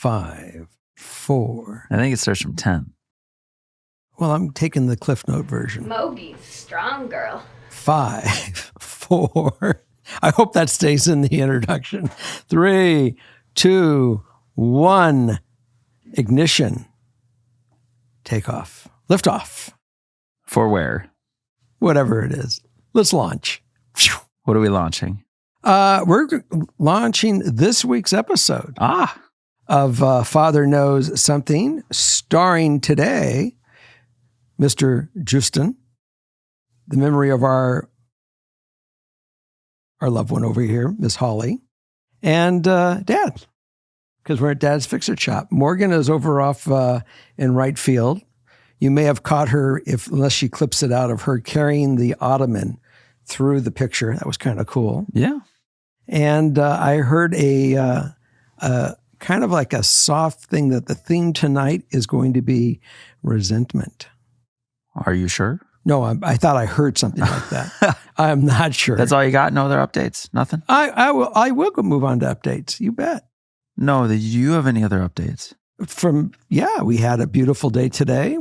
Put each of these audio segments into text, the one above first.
5, 4. I think it starts from 10. Well, I'm taking the Cliff Note version. Moby's strong girl. 5, 4. I hope that stays in the introduction. 3, 2, 1. Ignition. Take off. Lift off. For where? Whatever it is. Let's launch. What are we launching? We're launching this week's episode of Father Knows Something, starring today Mr. Justin, the memory of our loved one over here, Miss Holly, and Dad, because we're at Dad's Fix-It Shop. Morgan is over off in right field. You may have caught her, unless she clips it out, of her carrying the ottoman through the picture. That was kind of cool. Yeah. And I heard a kind of like a soft thing that the theme tonight is going to be resentment. Are you sure? No, I thought I heard something like that. I'm not sure. That's all you got? No other updates? Nothing? I will go move on to updates. You bet. No, do you have any other updates? We had a beautiful day today.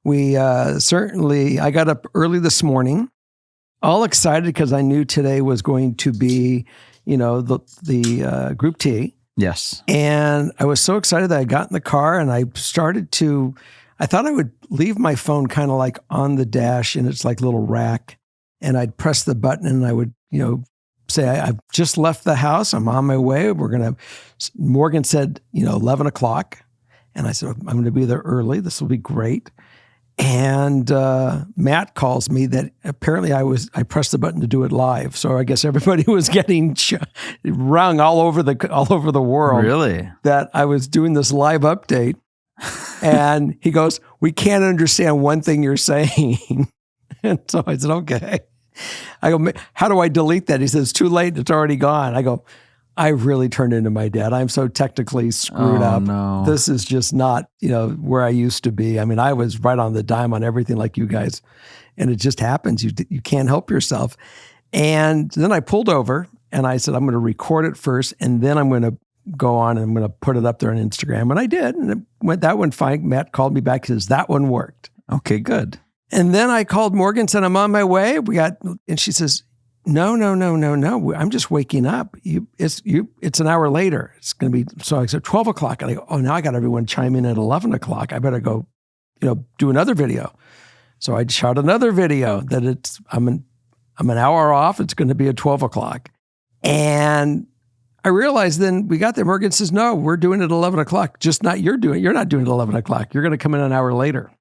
We certainly, I got up early this morning, all excited because I knew today was going to be, the group tea. Yes. And I was so excited that I got in the car and I thought I would leave my phone kind of like on the dash in its like little rack. And I'd press the button and I would, say, I've just left the house. I'm on my way. Morgan said, 11 o'clock. And I said, I'm going to be there early. This will be great. And Matt calls me that apparently I pressed the button to do it live. So I guess everybody was getting rung all over the world. Really? That I was doing this live update. And he goes, we can't understand one thing you're saying. And so I said, okay. I go, how do I delete that? He says, it's too late. It's already gone. I go, I really turned into my dad. I'm so technically screwed up. No. This is just not, where I used to be. I mean, I was right on the dime on everything like you guys. And it just happens. You can't help yourself. And then I pulled over and I said, I'm going to record it first. And then I'm going to go on and I'm going to put it up there on Instagram. And I did. And that went fine. Matt called me back and says, that one worked. Okay, good. And then I called Morgan, said, I'm on my way. And she says, no. I'm just waking up. It's an hour later. It's going to be, so I said 12 o'clock. And I go, oh, now I got everyone chiming in at 11 o'clock. I better go, do another video. So I shot another video that I'm an hour off. It's going to be at 12 o'clock. And I realized then we got there. Morgan says, no, we're doing it at 11 o'clock. Just not you're not doing it at 11 o'clock. You're going to come in an hour later.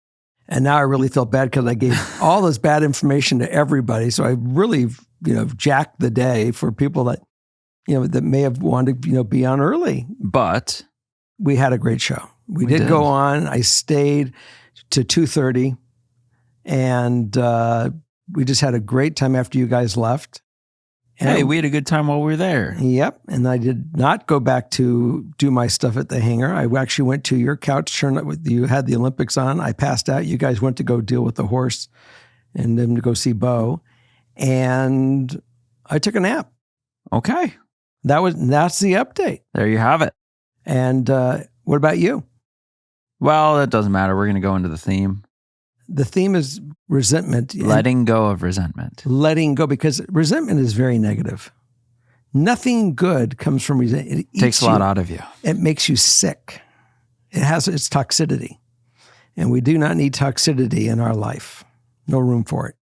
And now I really feel bad because I gave all this bad information to everybody. So I really, jacked the day for people that, that may have wanted to, be on early. But we had a great show. We did go on. I stayed to 2:30 and we just had a great time after you guys left. Hey, we had a good time while we were there. Yep. And I did not go back to do my stuff at the hangar. I actually went to your couch, you had the Olympics on. I passed out. You guys went to go deal with the horse and then to go see Bo. And I took a nap. Okay. That's the update. There you have it. And what about you? Well, that doesn't matter. We're going to go into the theme. The theme is resentment. Letting go of resentment. Letting go, because resentment is very negative. Nothing good comes from resentment. It takes a lot out of you. It makes you sick. It has its toxicity. And we do not need toxicity in our life. No room for it.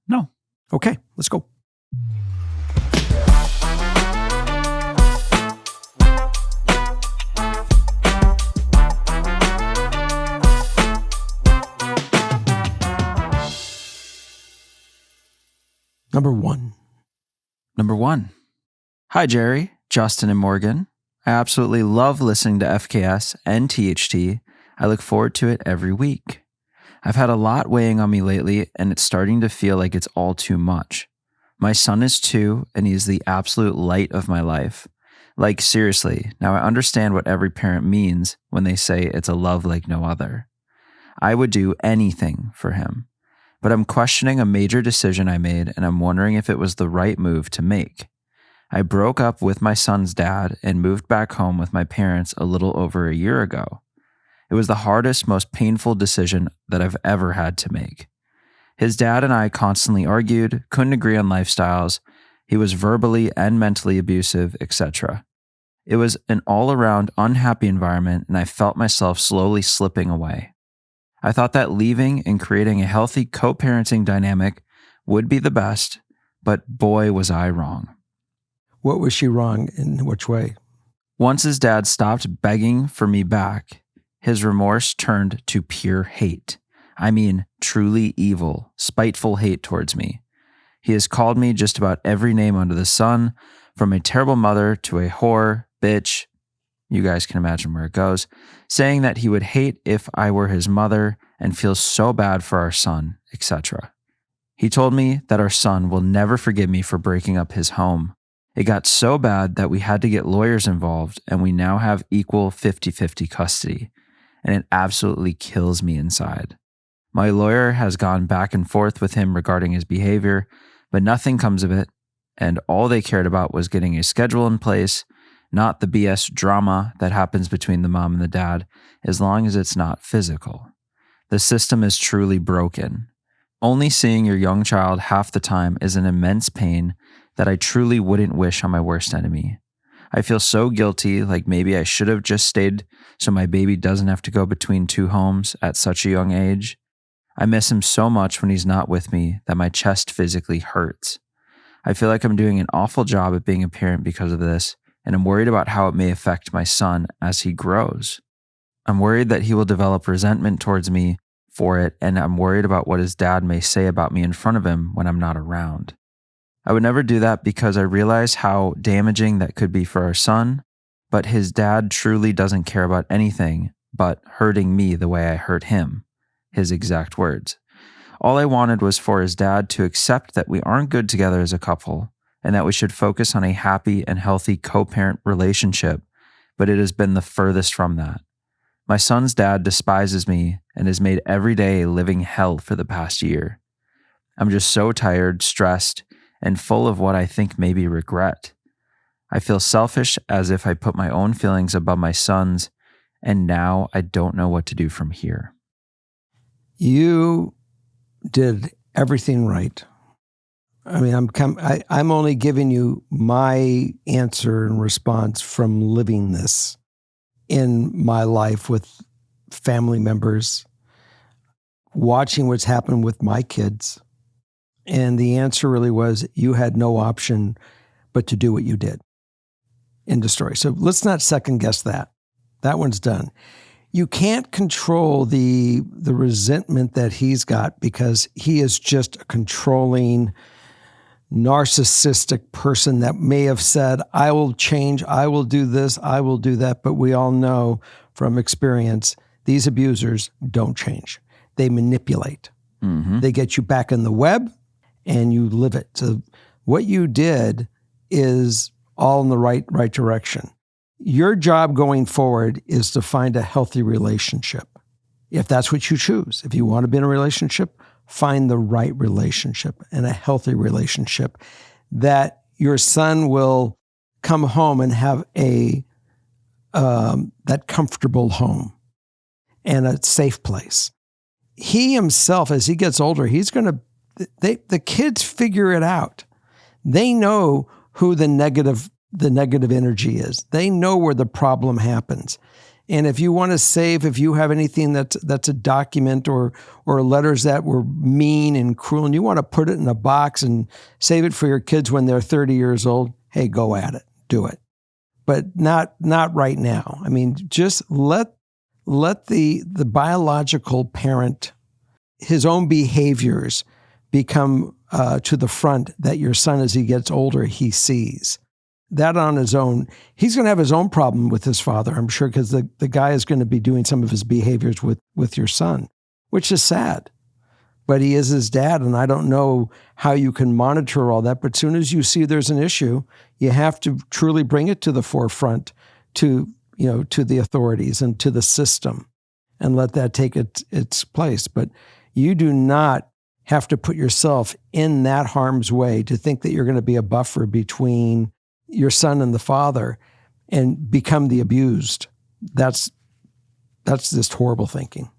No. Okay, let's go. Number one. Hi, Jerry, Justin, and Morgan. I absolutely love listening to FKS and THT. I look forward to it every week. I've had a lot weighing on me lately, and it's starting to feel like it's all too much. My son is 2, and he is the absolute light of my life. Like, seriously, now I understand what every parent means when they say it's a love like no other. I would do anything for him. But I'm questioning a major decision I made, and I'm wondering if it was the right move to make. I broke up with my son's dad and moved back home with my parents a little over a year ago. It was the hardest, most painful decision that I've ever had to make. His dad and I constantly argued, couldn't agree on lifestyles. He was verbally and mentally abusive, etc. It was an all-around unhappy environment, and I felt myself slowly slipping away. I thought that leaving and creating a healthy co-parenting dynamic would be the best, but boy, was I wrong. What was she wrong in which way? Once his dad stopped begging for me back, his remorse turned to pure hate. I mean, truly evil, spiteful hate towards me. He has called me just about every name under the sun, from a terrible mother to a whore, bitch. You guys can imagine where it goes, saying that he would hate if I were his mother and feels so bad for our son, etc. He told me that our son will never forgive me for breaking up his home. It got so bad that we had to get lawyers involved, and we now have equal 50-50 custody, and it absolutely kills me inside. My lawyer has gone back and forth with him regarding his behavior, but nothing comes of it, and all they cared about was getting a schedule in place, not the BS drama that happens between the mom and the dad, as long as it's not physical. The system is truly broken. Only seeing your young child half the time is an immense pain that I truly wouldn't wish on my worst enemy. I feel so guilty, like maybe I should have just stayed so my baby doesn't have to go between two homes at such a young age. I miss him so much when he's not with me that my chest physically hurts. I feel like I'm doing an awful job at being a parent because of this, and I'm worried about how it may affect my son as he grows. I'm worried that he will develop resentment towards me for it, and I'm worried about what his dad may say about me in front of him when I'm not around. I would never do that because I realize how damaging that could be for our son, but his dad truly doesn't care about anything but hurting me the way I hurt him. His exact words. All I wanted was for his dad to accept that we aren't good together as a couple and that we should focus on a happy and healthy co-parent relationship, but it has been the furthest from that. My son's dad despises me and has made every day a living hell for the past year. I'm just so tired, stressed, and full of what I think may be regret. I feel selfish as if I put my own feelings above my son's, and now I don't know what to do from here. You did everything right. I mean, I'm only giving you my answer and response from living this in my life with family members, watching what's happened with my kids. And the answer really was you had no option but to do what you did. End of story. So let's not second guess that. That one's done. You can't control the resentment that he's got because he is just a controlling, narcissistic person that may have said, I will change, I will do this, I will do that. But we all know from experience, these abusers don't change. They manipulate. Mm-hmm. They get you back in the web and you live it. So what you did is all in the right direction. Your job going forward is to find a healthy relationship. If that's what you choose, if you want to be in a relationship, find the right relationship and a healthy relationship that your son will come home and have that comfortable home and a safe place. He himself, as he gets older, the kids figure it out. They know who the negative energy is. They know where the problem happens. And if you want to save, if you have anything that's a document or letters that were mean and cruel, and you want to put it in a box and save it for your kids when they're 30 years old, hey, go at it, do it. But not right now. I mean, just let the biological parent, his own behaviors become to the front that your son, as he gets older, he sees. That on his own, he's going to have his own problem with his father, I'm sure, because the guy is going to be doing some of his behaviors with your son, which is sad. But he is his dad, and I don't know how you can monitor all that. But as soon as you see there's an issue, you have to truly bring it to the forefront to the authorities and to the system and let that take its place. But you do not have to put yourself in that harm's way to think that you're going to be a buffer between your son and the father and become the abused. That's just horrible thinking.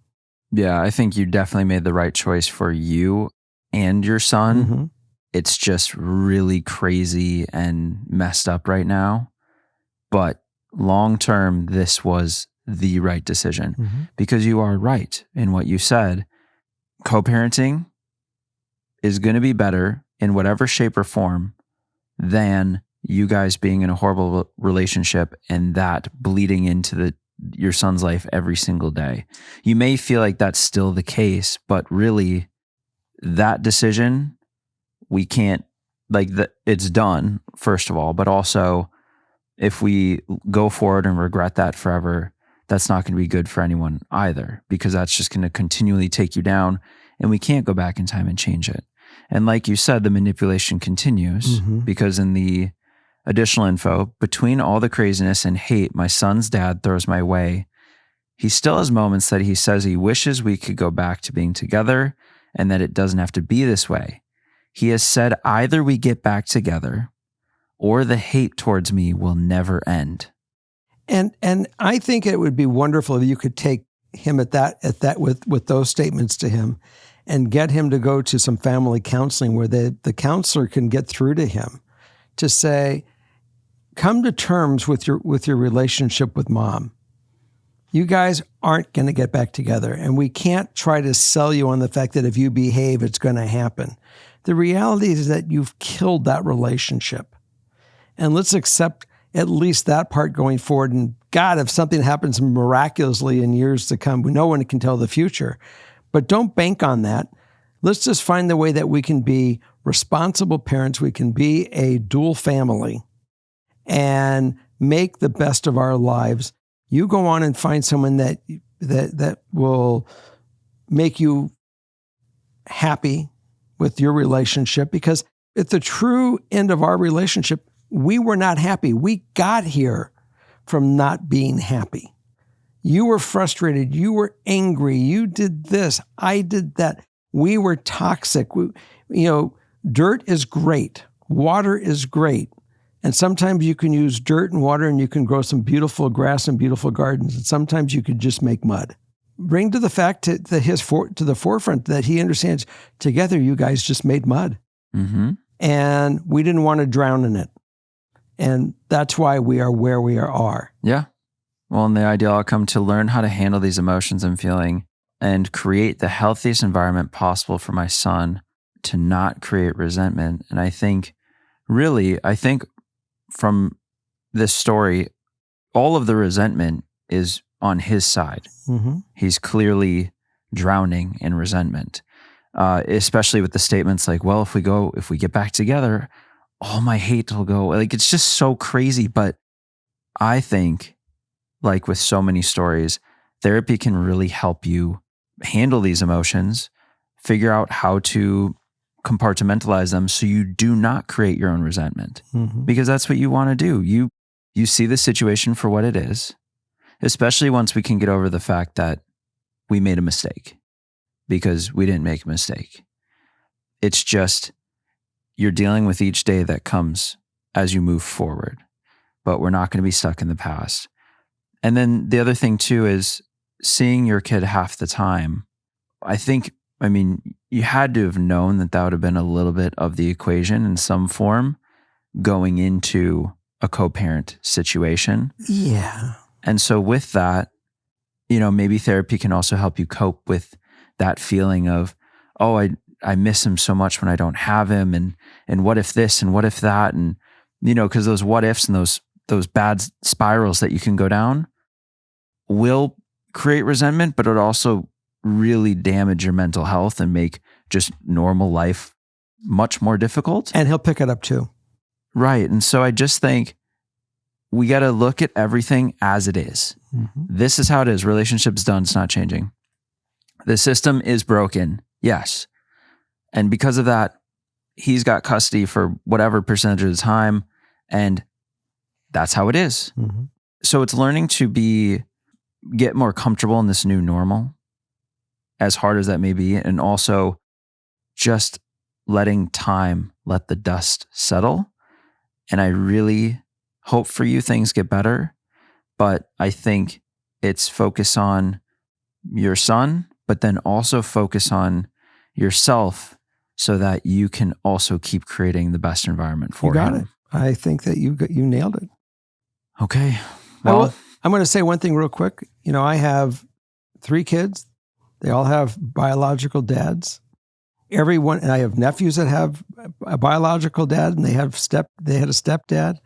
Yeah, I think you definitely made the right choice for you and your son. Mm-hmm. It's just really crazy and messed up right now. But long term, this was the right decision because you are right in what you said. Co-parenting is going to be better in whatever shape or form than you guys being in a horrible relationship and that bleeding into your son's life every single day. You may feel like that's still the case, but really that decision, we can't, it's done, first of all, but also if we go forward and regret that forever, that's not going to be good for anyone either, because that's just going to continually take you down and we can't go back in time and change it. And like you said, the manipulation continues because in the additional info, between all the craziness and hate my son's dad throws my way, he still has moments that he says he wishes we could go back to being together and that it doesn't have to be this way. He has said either we get back together or the hate towards me will never end. And I think it would be wonderful if you could take him at that with those statements to him and get him to go to some family counseling where the counselor can get through to him to say, come to terms with your relationship with mom. You guys aren't going to get back together, and we can't try to sell you on the fact that if you behave, it's going to happen. The reality is that you've killed that relationship. And let's accept at least that part going forward. And God, if something happens miraculously in years to come, no one can tell the future. But don't bank on that. Let's just find the way that we can be responsible parents. We can be a dual family and make the best of our lives. You go on and find someone that will make you happy with your relationship, because at the true end of our relationship, we were not happy. We got here from not being happy. You were frustrated. You were angry. You did this. I did that. We were toxic. Dirt is great. Water is great. And sometimes you can use dirt and water and you can grow some beautiful grass and beautiful gardens. And sometimes you could just make mud. Bring to the fact to the forefront that he understands together you guys just made mud. And we didn't want to drown in it. And that's why we are where we are. Yeah. Well, in the ideal outcome, to learn how to handle these emotions I'm feeling and create the healthiest environment possible for my son to not create resentment. And I think from this story, all of the resentment is on his side. He's clearly drowning in resentment, especially with the statements like, well, if we get back together, all my hate will go. Like, it's just so crazy. But I think, like with so many stories, therapy can really help you handle these emotions, figure out how to compartmentalize them so you do not create your own resentment, because that's what you want to do. You see the situation for what it is, especially once we can get over the fact that we made a mistake, because we didn't make a mistake. It's just, you're dealing with each day that comes as you move forward, but we're not going to be stuck in the past. And then the other thing too is seeing your kid half the time. You had to have known that would have been a little bit of the equation in some form going into a co-parent situation. Yeah. And so with that, maybe therapy can also help you cope with that feeling of, oh, I miss him so much when I don't have him. And what if this and what if that? And, because those what ifs and those bad spirals that you can go down will create resentment, but it also really damage your mental health and make just normal life much more difficult. And he'll pick it up too. Right. And so I just think we got to look at everything as it is. This is how it is. Relationship's done. It's not changing. The system is broken. Yes. And because of that, he's got custody for whatever percentage of the time. And that's how it is. So it's learning to get more comfortable in this new normal, as hard as that may be. And also just letting time let the dust settle. And I really hope for you things get better, but I think it's focus on your son, but then also focus on yourself so that you can also keep creating the best environment for You got him. it. I think that you nailed it. Okay. Well, I'm going to say one thing real quick. I have 3 kids. They all have biological dads. Everyone, and I have nephews that have a biological dad, and they had a stepdad.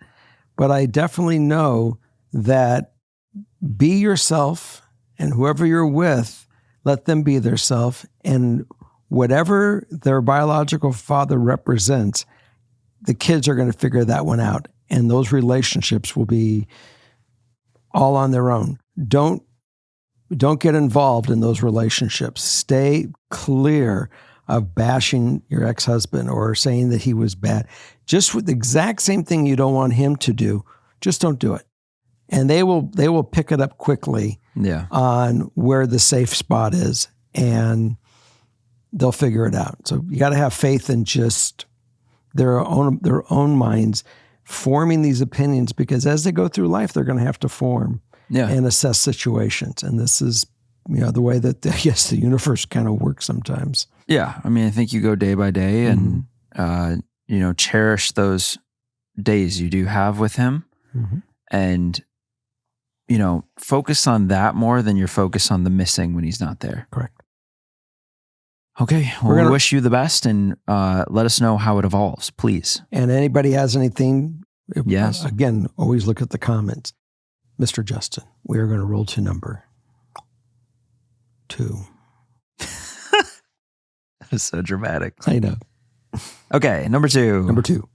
But I definitely know that be yourself, and whoever you're with, let them be their self, and whatever their biological father represents, the kids are going to figure that one out, and those relationships will be all on their own. Don't get involved in those relationships. Stay clear of bashing your ex-husband or saying that he was bad. Just with the exact same thing you don't want him to do, just don't do it. And they will pick it up quickly on where the safe spot is, and they'll figure it out. So you got to have faith in just their own minds forming these opinions, because as they go through life, they're going to have to form and assess situations. And this is, the way that I guess the universe kind of works sometimes. Yeah. I mean, I think you go day by day and, cherish those days you do have with him and, focus on that more than your focus on the missing when he's not there. Correct. Okay. Well, we wish you the best, and let us know how it evolves, please. And anybody has anything, yes. Again, always look at the comments. Mr. Justin, we are going to roll to number 2. That is so dramatic. I know. Okay, number 2. Number 2.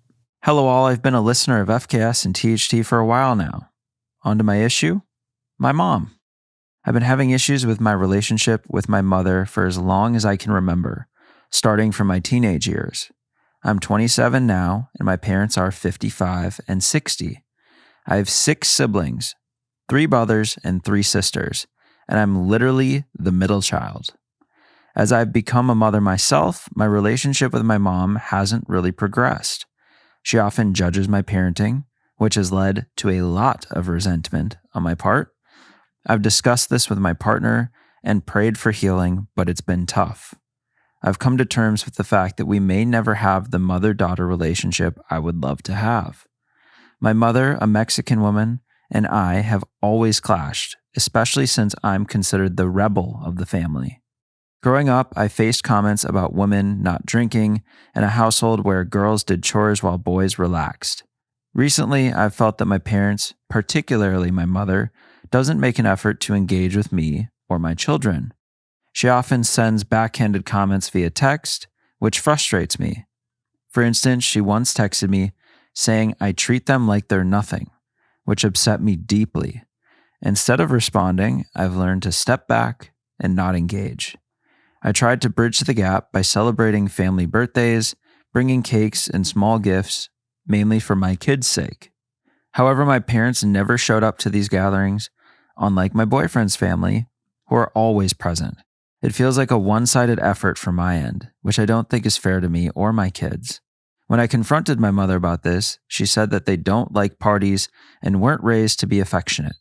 Hello all, I've been a listener of FKS and THT for a while now. On to my issue, my mom. I've been having issues with my relationship with my mother for as long as I can remember, starting from my teenage years. I'm 27 now, and my parents are 55 and 60. I have 6 siblings, 3 brothers and 3 sisters, and I'm literally the middle child. As I've become a mother myself, my relationship with my mom hasn't really progressed. She often judges my parenting, which has led to a lot of resentment on my part. I've discussed this with my partner and prayed for healing, but it's been tough. I've come to terms with the fact that we may never have the mother-daughter relationship I would love to have. My mother, a Mexican woman, and I have always clashed, especially since I'm considered the rebel of the family. Growing up, I faced comments about women not drinking and a household where girls did chores while boys relaxed. Recently, I've felt that my parents, particularly my mother, doesn't make an effort to engage with me or my children. She often sends backhanded comments via text, which frustrates me. For instance, she once texted me saying I treat them like they're nothing, which upset me deeply. Instead of responding, I've learned to step back and not engage. I tried to bridge the gap by celebrating family birthdays, bringing cakes and small gifts, mainly for my kids' sake. However, my parents never showed up to these gatherings, unlike my boyfriend's family, who are always present. It feels like a one-sided effort from my end, which I don't think is fair to me or my kids. When I confronted my mother about this, she said that they don't like parties and weren't raised to be affectionate.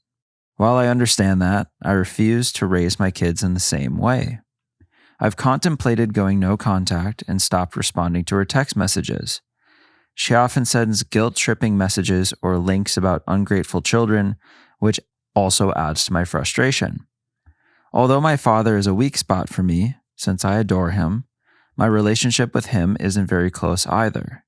While I understand that, I refuse to raise my kids in the same way. I've contemplated going no contact and stopped responding to her text messages. She often sends guilt-tripping messages or links about ungrateful children, which also adds to my frustration. Although my father is a weak spot for me, since I adore him, my relationship with him isn't very close either.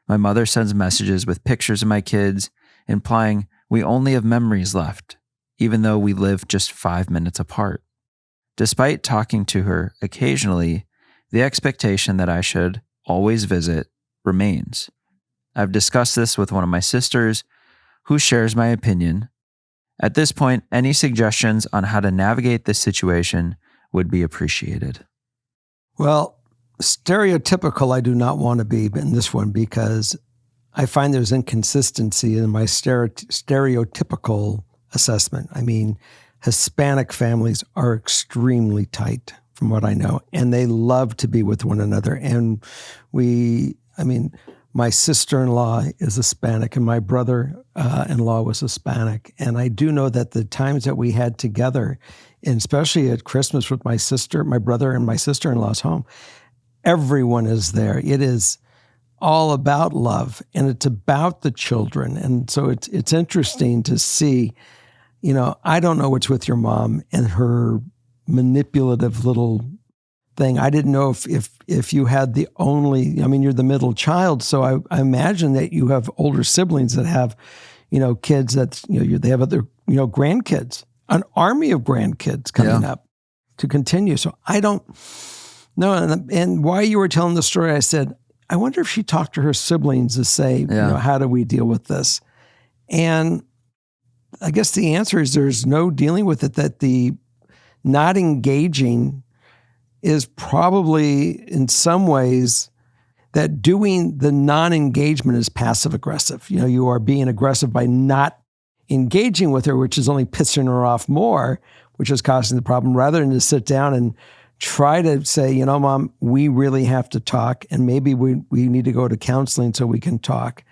My mother sends messages with pictures of my kids, implying we only have memories left, even though we live just 5 minutes apart. Despite talking to her occasionally, the expectation that I should always visit remains. I've discussed this with one of my sisters, who shares my opinion. At this point, any suggestions on how to navigate this situation would be appreciated. Well, stereotypical I do not want to be in this one, because I find there's inconsistency in my stereotypical assessment. I mean, Hispanic families are extremely tight from what I know, and they love to be with one another. And My sister-in-law is Hispanic, and my brother-in-law was Hispanic. And I do know that the times that we had together, and especially at Christmas with my brother and my sister-in-law's home, everyone is there. It is all about love, and it's about the children. And so it's interesting to see, I don't know what's with your mom and her manipulative little thing. I didn't know if you had you're the middle child, so I imagine that you have older siblings that have, kids that, they have other, grandkids, an army of grandkids coming up to continue. So I don't know. And while you were telling the story, I said, I wonder if she talked to her siblings to say, how do we deal with this? And I guess the answer is there's no dealing with it, that the not engaging is probably in some ways that doing the non-engagement is passive aggressive. You are being aggressive by not engaging with her, which is only pissing her off more, which is causing the problem, rather than to sit down and try to say, Mom, we really have to talk, and maybe we need to go to counseling so we can talk,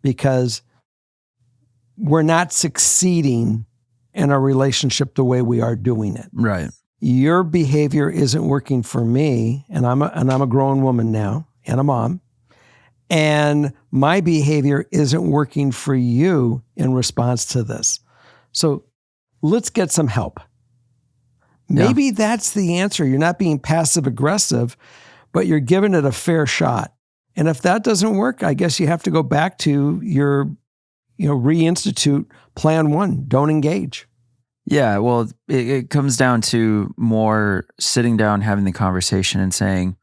because we're not succeeding in our relationship the way we are doing it. Right. Your behavior isn't working for me, and I'm a grown woman now and a mom, and my behavior isn't working for you in response to this. So let's get some help. Maybe that's the answer. You're not being passive aggressive, but you're giving it a fair shot. And if that doesn't work, I guess you have to go back to your, reinstitute plan 1, don't engage. Yeah, well, it comes down to more sitting down, having the conversation and saying,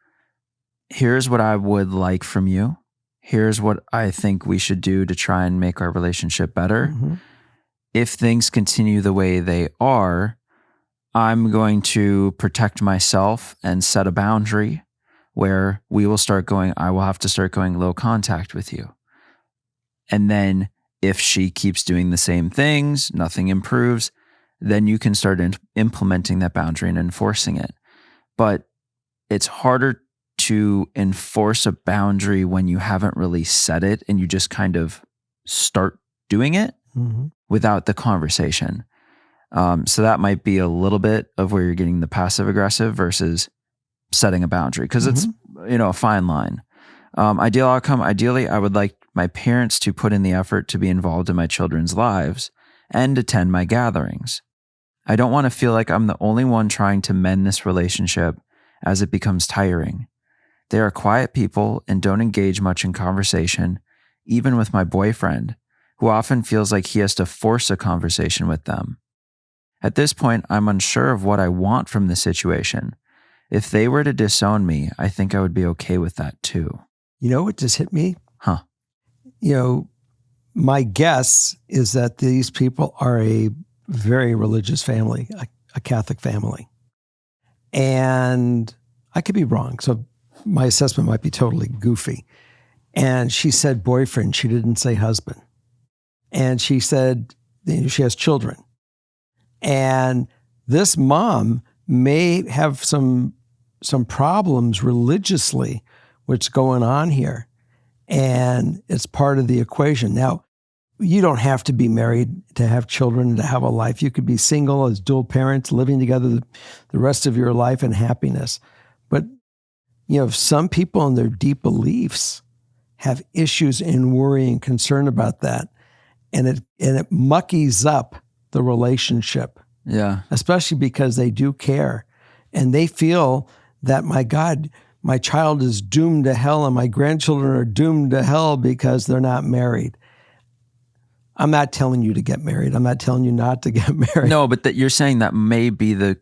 here's what I would like from you. Here's what I think we should do to try and make our relationship better. Mm-hmm. If things continue the way they are, I'm going to protect myself and set a boundary where I will have to start going low contact with you. And then if she keeps doing the same things, nothing improves, then you can start implementing that boundary and enforcing it. But it's harder to enforce a boundary when you haven't really set it and you just kind of start doing it without the conversation. So that might be a little bit of where you're getting the passive aggressive versus setting a boundary, because it's, a fine line. Ideal outcome, ideally, I would like my parents to put in the effort to be involved in my children's lives and attend my gatherings. I don't want to feel like I'm the only one trying to mend this relationship as it becomes tiring. They are quiet people and don't engage much in conversation, even with my boyfriend, who often feels like he has to force a conversation with them. At this point, I'm unsure of what I want from the situation. If they were to disown me, I think I would be okay with that too. You know what just hit me? Huh. My guess is that these people are a very religious family, a Catholic family. And I could be wrong, so my assessment might be totally goofy. And she said boyfriend, she didn't say husband. And she said she has children. And this mom may have some problems religiously, what's going on here. And it's part of the equation. Now, you don't have to be married to have children and to have a life. You could be single as dual parents, living together the rest of your life in happiness. But, some people in their deep beliefs have issues and worry and concern about that. And it muckies up the relationship. Yeah. Especially because they do care. And they feel that, my God, my child is doomed to hell and my grandchildren are doomed to hell because they're not married. I'm not telling you to get married. I'm not telling you not to get married. No, but you're saying that may be the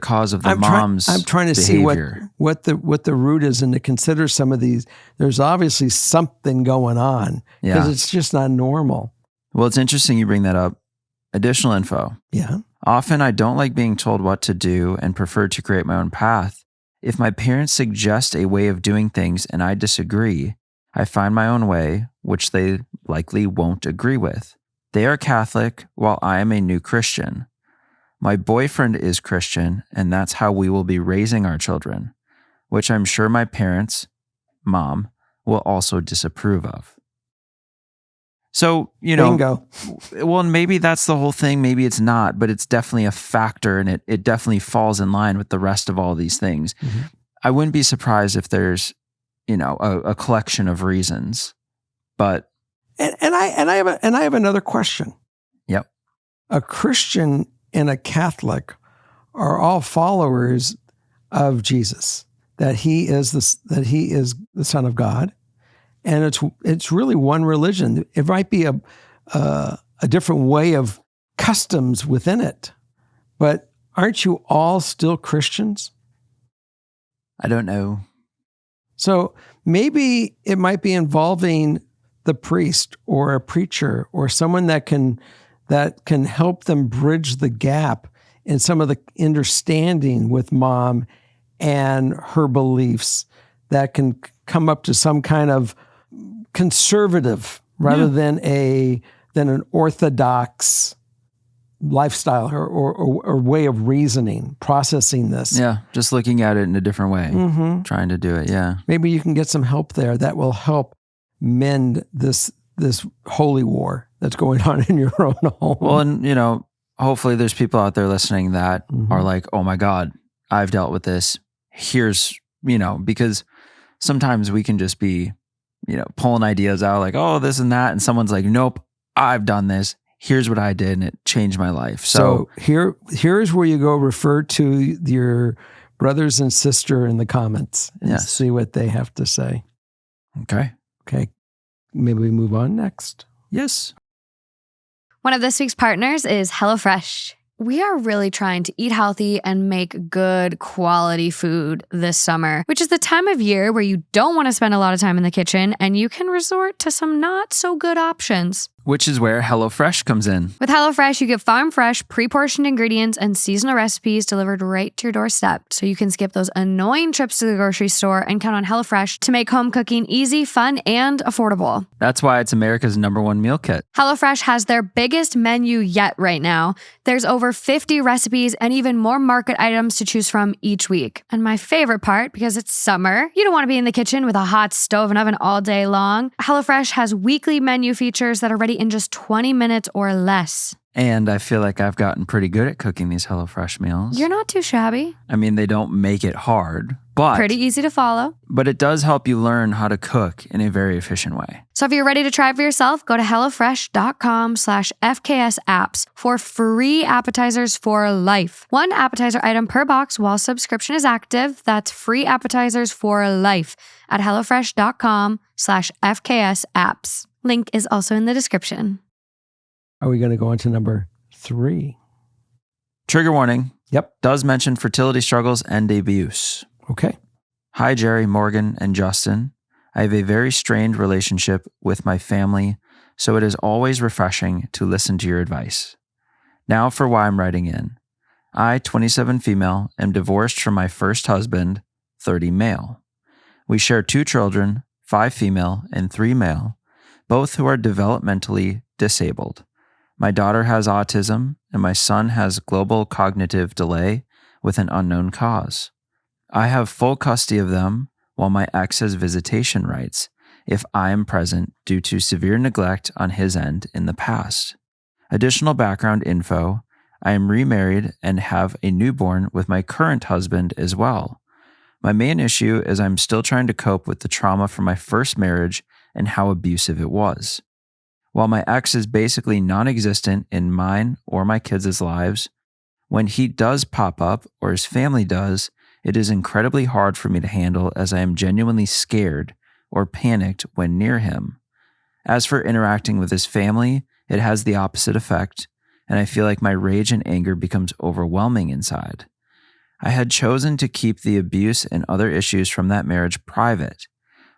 cause of the mom's I'm trying to behavior. See what the root is, and to consider some of these. There's obviously something going on because it's just not normal. Well, it's interesting you bring that up. Additional info. Yeah. Often I don't like being told what to do and prefer to create my own path. If my parents suggest a way of doing things and I disagree, I find my own way, which they likely won't agree with. They are Catholic, while I am a new Christian. My boyfriend is Christian, and that's how we will be raising our children, which I'm sure my parents, mom, will also disapprove of. So, Bingo. well, maybe that's the whole thing. Maybe it's not, but it's definitely a factor, and it definitely falls in line with the rest of all these things. Mm-hmm. I wouldn't be surprised if there's, a collection of reasons, but. And I have another question. Yep. A Christian and a Catholic are all followers of Jesus, that he is the Son of God. And it's really one religion. It might be a different way of customs within it, but aren't you all still Christians? I don't know. So maybe it might be involving the priest or a preacher or someone that can help them bridge the gap in some of the understanding with mom and her beliefs, that can come up to some kind of conservative rather than an orthodox lifestyle or way of reasoning, processing this. Yeah, just looking at it in a different way, trying to do it, yeah. Maybe you can get some help there that will help mend this holy war that's going on in your own home. Well, and, hopefully there's people out there listening that are like, oh my God, I've dealt with this. Here's, because sometimes we can just be, pulling ideas out like, oh, this and that. And someone's like, nope, I've done this. Here's what I did, and it changed my life. So here's where you go refer to your brothers and sister in the comments and see what they have to say. Okay. Maybe we move on next. Yes. One of this week's partners is HelloFresh. We are really trying to eat healthy and make good quality food this summer, which is the time of year where you don't want to spend a lot of time in the kitchen and you can resort to some not so good options. Which is where HelloFresh comes in. With HelloFresh, you get farm fresh, pre-portioned ingredients and seasonal recipes delivered right to your doorstep. So you can skip those annoying trips to the grocery store and count on HelloFresh to make home cooking easy, fun, and affordable. That's why it's America's #1 meal kit. HelloFresh has their biggest menu yet right now. There's over 50 recipes and even more market items to choose from each week. And my favorite part, because it's summer, you don't want to be in the kitchen with a hot stove and oven all day long. HelloFresh has weekly menu features that are ready in just 20 minutes or less. And I feel like I've gotten pretty good at cooking these HelloFresh meals. You're not too shabby. I mean, they don't make it hard, but pretty easy to follow. But it does help you learn how to cook in a very efficient way. So if you're ready to try it for yourself, go to HelloFresh.com/FKSapps for free appetizers for life. 1 appetizer item per box while subscription is active. That's free appetizers for life at HelloFresh.com/FKSapps. Link is also in the description. Are we going to go on to number 3? Trigger warning. Yep. Does mention fertility struggles and abuse. Okay. Hi, Jerry, Morgan, and Justin. I have a very strained relationship with my family, so it is always refreshing to listen to your advice. Now for why I'm writing in. I, 27 female, am divorced from my first husband, 30 male. We share 2 children, 5 female and 3 male, both who are developmentally disabled. My daughter has autism, and my son has global cognitive delay with an unknown cause. I have full custody of them, while my ex has visitation rights if I am present due to severe neglect on his end in the past. Additional background info, I am remarried and have a newborn with my current husband as well. My main issue is I'm still trying to cope with the trauma from my first marriage and how abusive it was. While my ex is basically non-existent in mine or my kids' lives, when he does pop up or his family does, it is incredibly hard for me to handle as I am genuinely scared or panicked when near him. As for interacting with his family, it has the opposite effect, and I feel like my rage and anger becomes overwhelming inside. I had chosen to keep the abuse and other issues from that marriage private.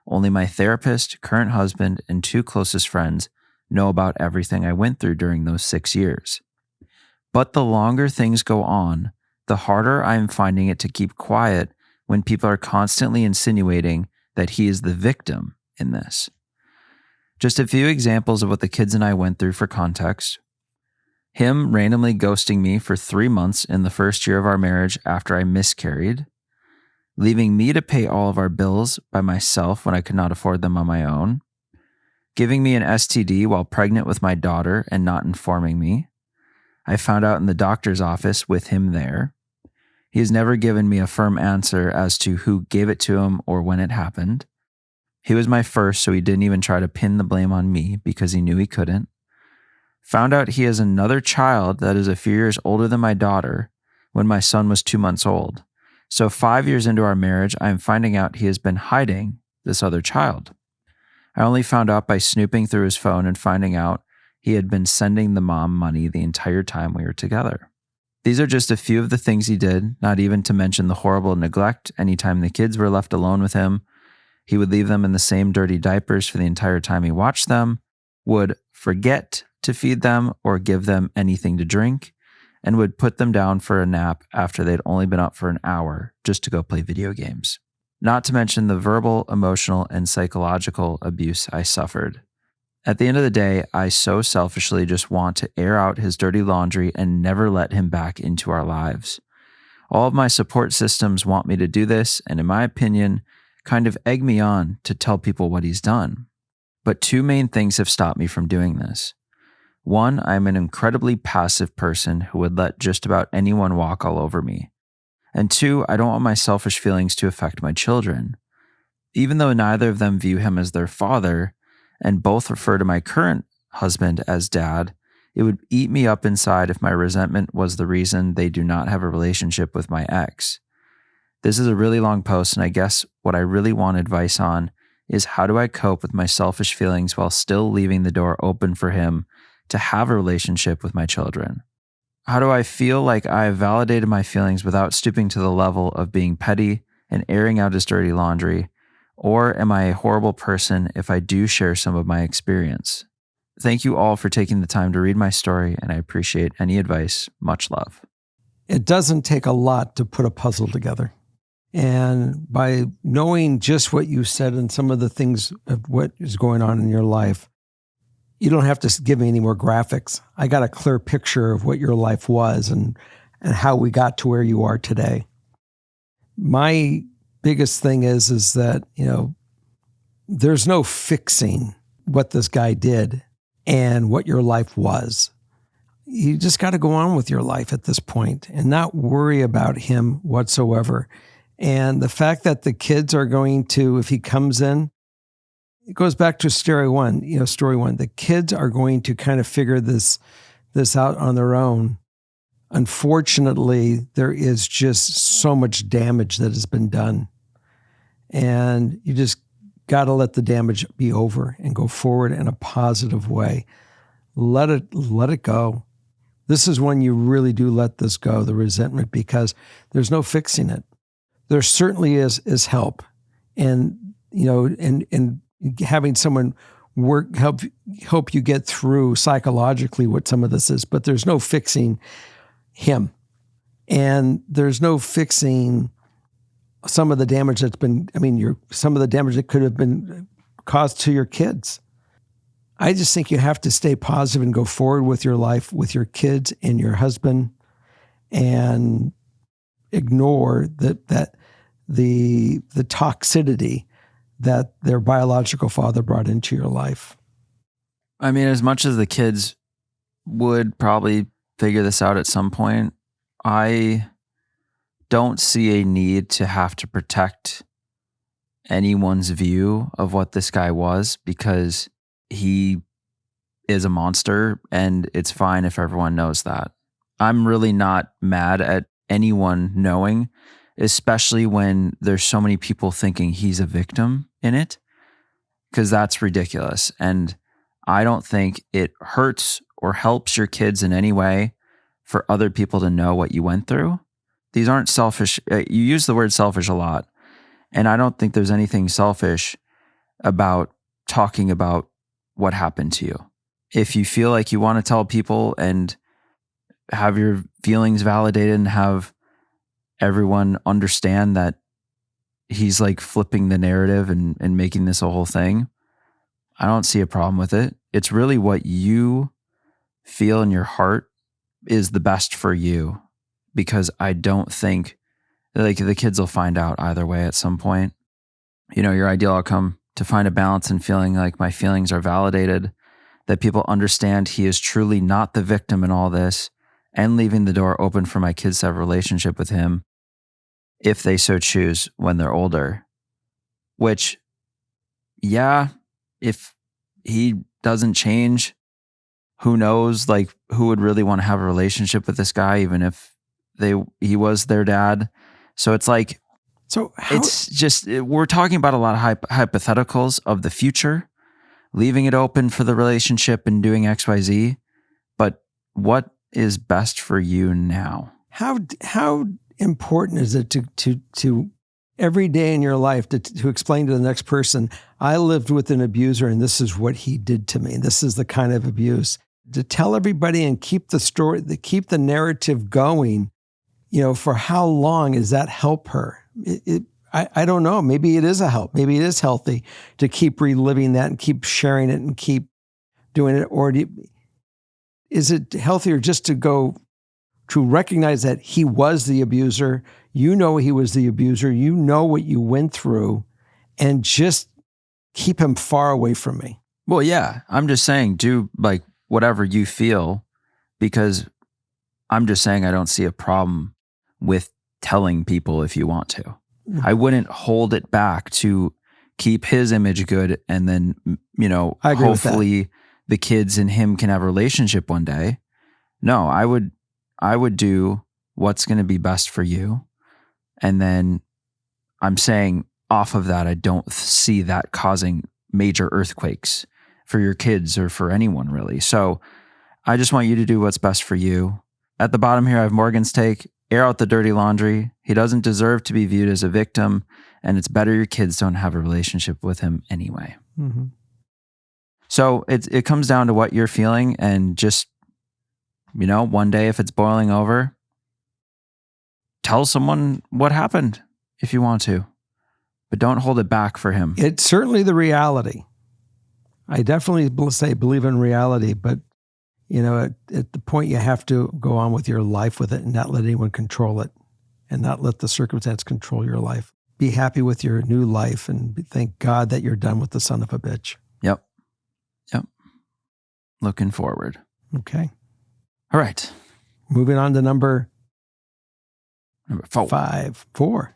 Only my therapist, current husband, and 2 closest friends know about everything I went through during those 6 years. But the longer things go on, the harder I am finding it to keep quiet when people are constantly insinuating that he is the victim in this. Just a few examples of what the kids and I went through for context. Him randomly ghosting me for 3 months in the first year of our marriage after I miscarried. leaving me to pay all of our bills by myself when I could not afford them on my own, giving me an STD while pregnant with my daughter and not informing me. I found out in the doctor's office with him there. He has never given me a firm answer as to who gave it to him or when it happened. He was my first, so he didn't even try to pin the blame on me because he knew he couldn't. Found out he has another child that is a few years older than my daughter when my son was 2 months old. So 5 years into our marriage, I am finding out he has been hiding this other child. I only found out by snooping through his phone and finding out he had been sending the mom money the entire time we were together. These are just a few of the things he did, not even to mention the horrible neglect anytime the kids were left alone with him. He would leave them in the same dirty diapers for the entire time he watched them, would forget to feed them or give them anything to drink, and would put them down for a nap after they'd only been up for an hour just to go play video games. Not to mention the verbal, emotional, and psychological abuse I suffered. At the end of the day, I so selfishly just want to air out his dirty laundry and never let him back into our lives. All of my support systems want me to do this, and in my opinion, kind of egg me on to tell people what he's done. But two main things have stopped me from doing this. One, I'm an incredibly passive person who would let just about anyone walk all over me. And two, I don't want my selfish feelings to affect my children. Even though neither of them view him as their father, and both refer to my current husband as dad, it would eat me up inside if my resentment was the reason they do not have a relationship with my ex. This is a really long post, and I guess what I really want advice on is how do I cope with my selfish feelings while still leaving the door open for him to have a relationship with my children? How do I feel like I have validated my feelings without stooping to the level of being petty and airing out his dirty laundry? Or am I a horrible person if I do share some of my experience? Thank you all for taking the time to read my story, and I appreciate any advice. Much love. It doesn't take a lot to put a puzzle together. And by knowing just what you said and some of the things of what is going on in your life, you don't have to give me any more graphics. I got a clear picture of what your life was and how we got to where you are today. My biggest thing is that, there's no fixing what this guy did and what your life was. You just got to go on with your life at this point and not worry about him whatsoever. And the fact that the kids are going to, if he comes in, it goes back to story one. The kids are going to kind of figure this out on their own. Unfortunately, there is just so much damage that has been done. And you just got to let the damage be over and go forward in a positive way. Let it go. This is when you really do let this go, the resentment, because there's no fixing it. There certainly is help. And, and having someone help you get through psychologically what some of this is, but there's no fixing him. And there's no fixing some of the damage that's been, some of the damage that could have been caused to your kids. I just think you have to stay positive and go forward with your life, with your kids and your husband, and ignore the toxicity that their biological father brought into your life. As much as the kids would probably figure this out at some point, I don't see a need to have to protect anyone's view of what this guy was, because he is a monster and it's fine if everyone knows that. I'm really not mad at anyone knowing, especially when there's so many people thinking he's a victim in it, because that's ridiculous. And I don't think it hurts or helps your kids in any way for other people to know what you went through. These aren't selfish. You use the word selfish a lot. And I don't think there's anything selfish about talking about what happened to you. If you feel like you want to tell people and have your feelings validated and have everyone understand that he's like flipping the narrative and making this a whole thing, I don't see a problem with it. It's really what you feel in your heart is the best for you, because I don't think Like the kids will find out either way at some point. Your ideal outcome, to find a balance in feeling like my feelings are validated, that people understand he is truly not the victim in all this, and leaving the door open for my kids to have a relationship with him if they so choose when they're older. Which, yeah, if he doesn't change, who knows, like, who would really want to have a relationship with this guy, even if he was their dad. So it's like, it's just, we're talking about a lot of hypotheticals of the future, leaving it open for the relationship and doing XYZ. But what is best for you now? How important is it to every day in your life to explain to the next person, I lived with an abuser and this is what he did to me. This is the kind of abuse. To tell everybody and keep the story, keep the narrative going, for how long does that help her? I don't know. Maybe it is a help. Maybe it is healthy to keep reliving that and keep sharing it and keep doing it. Or is it healthier just to recognize that he was the abuser? He was the abuser. You know what you went through, and just keep him far away from me. Well, yeah. I'm just saying, do like whatever you feel, because I'm just saying I don't see a problem with telling people if you want to. I wouldn't hold it back to keep his image good, and then, hopefully the kids and him can have a relationship one day. No, I would do what's going to be best for you. And then I'm saying off of that, I don't see that causing major earthquakes for your kids or for anyone really. So I just want you to do what's best for you. At the bottom here, I have Morgan's take: air out the dirty laundry. He doesn't deserve to be viewed as a victim, and it's better your kids don't have a relationship with him anyway. Mm-hmm. So it comes down to what you're feeling, and just, one day if it's boiling over, tell someone what happened if you want to, but don't hold it back for him. It's certainly the reality. I definitely believe in reality, but at the point you have to go on with your life with it and not let anyone control it, and not let the circumstance control your life. Be happy with your new life and thank God that you're done with the son of a bitch. Yep. Looking forward. Okay. All right. Moving on to number 4.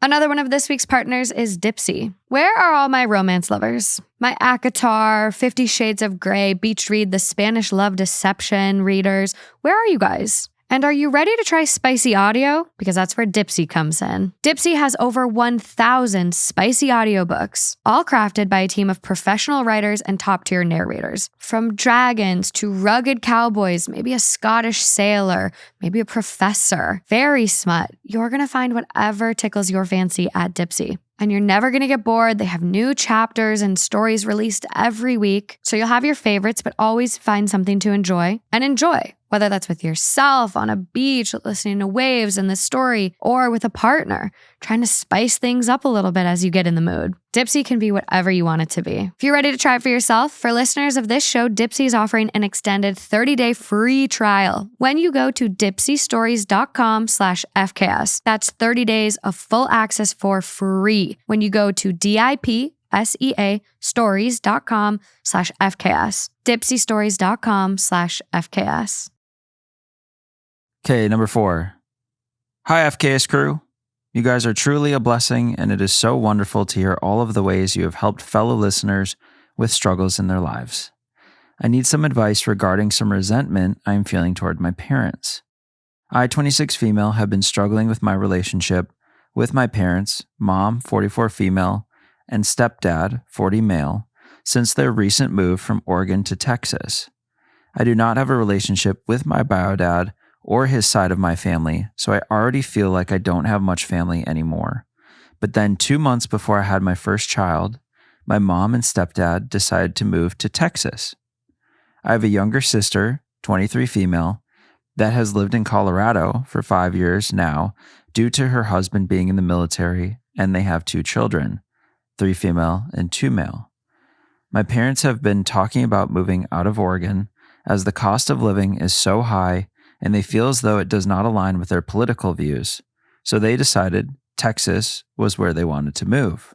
Another one of this week's partners is Dipsea. Where are all my romance lovers? My ACOTAR, 50 Shades of Grey, Beach Read, The Spanish Love Deception readers. Where are you guys? And are you ready to try spicy audio? Because that's where Dipsea comes in. Dipsea has over 1,000 spicy audiobooks, all crafted by a team of professional writers and top-tier narrators. From dragons to rugged cowboys, maybe a Scottish sailor, maybe a professor. Very smut. You're going to find whatever tickles your fancy at Dipsea. And you're never going to get bored. They have new chapters and stories released every week. So you'll have your favorites, but always find something to enjoy. And enjoy, whether that's with yourself, on a beach, listening to waves and the story, or with a partner, trying to spice things up a little bit as you get in the mood. Dipsea can be whatever you want it to be. If you're ready to try it for yourself, for listeners of this show, Dipsea is offering an extended 30-day free trial when you go to dipseastories.com/FKS. That's 30 days of full access for free when you go to DIPSEA stories.com/FKS. Dipseastories.com/FKS. Okay, number 4. Hi, FKS crew. You guys are truly a blessing, and it is so wonderful to hear all of the ways you have helped fellow listeners with struggles in their lives. I need some advice regarding some resentment I am feeling toward my parents. I, 26 female, have been struggling with my relationship with my parents, mom, 44 female, and stepdad, 40 male, since their recent move from Oregon to Texas. I do not have a relationship with my bio dad or his side of my family, so I already feel like I don't have much family anymore. But then 2 months before I had my first child, my mom and stepdad decided to move to Texas. I have a younger sister, 23 female, that has lived in Colorado for 5 years now due to her husband being in the military, and they have 2 children, 3 female and 2 male. My parents have been talking about moving out of Oregon as the cost of living is so high and they feel as though it does not align with their political views. So they decided Texas was where they wanted to move.